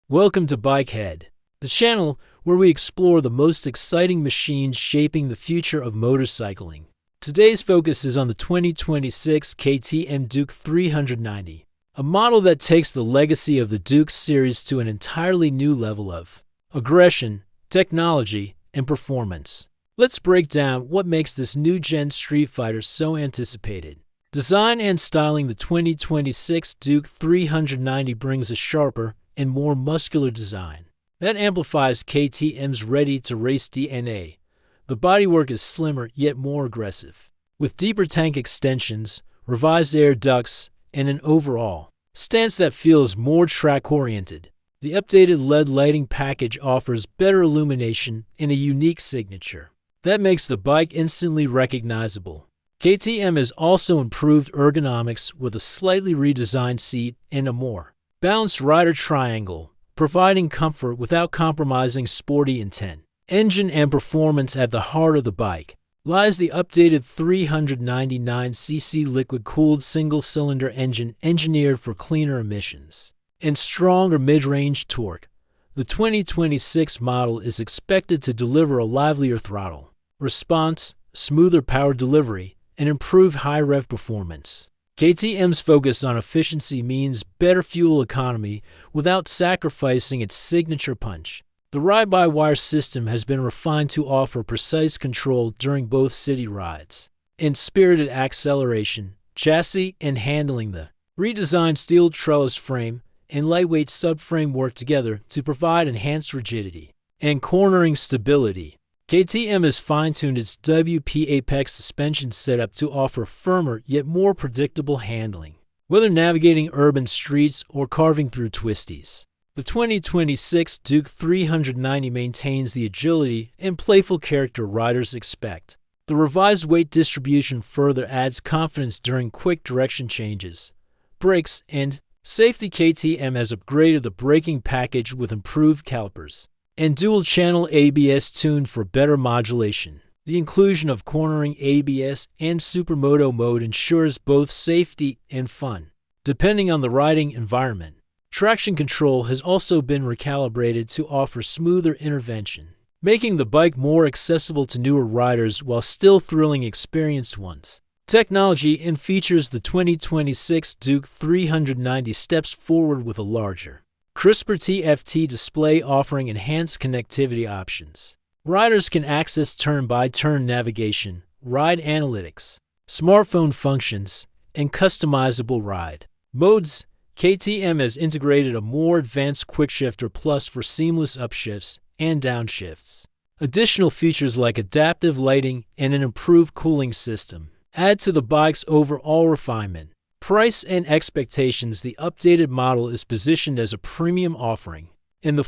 Welcome to Bikehead, the channel where we explore the most exciting machines shaping the future of motorcycling. Today's focus is on the 2026 KTM Duke 390, a model that takes the legacy of the Duke series to an entirely new level of aggression, technology, and performance. Let's break down what makes this new-gen street fighter so anticipated. Design and styling. The 2026 Duke 390 brings a sharper and more muscular design that amplifies KTM's ready-to-race DNA. The bodywork is slimmer yet more aggressive, with deeper tank extensions, revised air ducts, and an overall stance that feels more track-oriented. The updated LED lighting package offers better illumination and a unique signature that makes the bike instantly recognizable. KTM has also improved ergonomics with a slightly redesigned seat and a more balanced rider triangle, providing comfort without compromising sporty intent. Engine and performance. At the heart of the bike lies the updated 399cc liquid-cooled single-cylinder engine engineered for cleaner emissions and stronger mid-range torque. The 2026 model is expected to deliver a livelier throttle response, smoother power delivery, and improved high-rev performance. KTM's focus on efficiency means better fuel economy without sacrificing its signature punch. The ride-by-wire system has been refined to offer precise control during both city rides and spirited acceleration. Chassis and handling. The redesigned steel trellis frame and lightweight subframe work together to provide enhanced rigidity and cornering stability. KTM has fine-tuned its WP Apex suspension setup to offer firmer yet more predictable handling, whether navigating urban streets or carving through twisties. The 2026 Duke 390 maintains the agility and playful character riders expect. The revised weight distribution further adds confidence during quick direction changes. Brakes and safety. KTM has upgraded the braking package with improved calipers and dual-channel ABS tuned for better modulation. The inclusion of cornering ABS and Supermoto mode ensures both safety and fun, depending on the riding environment. Traction control has also been recalibrated to offer smoother intervention, making the bike more accessible to newer riders while still thrilling experienced ones. Technology and features. The 2026 Duke 390 steps forward with a larger, crisper TFT display offering enhanced connectivity options. Riders can access turn-by-turn navigation, ride analytics, smartphone functions, and customizable ride modes. KTM has integrated a more advanced Quickshifter Plus for seamless upshifts and downshifts. Additional features like adaptive lighting and an improved cooling system add to the bike's overall refinement. Price and expectations. The updated model is positioned as a premium offering in the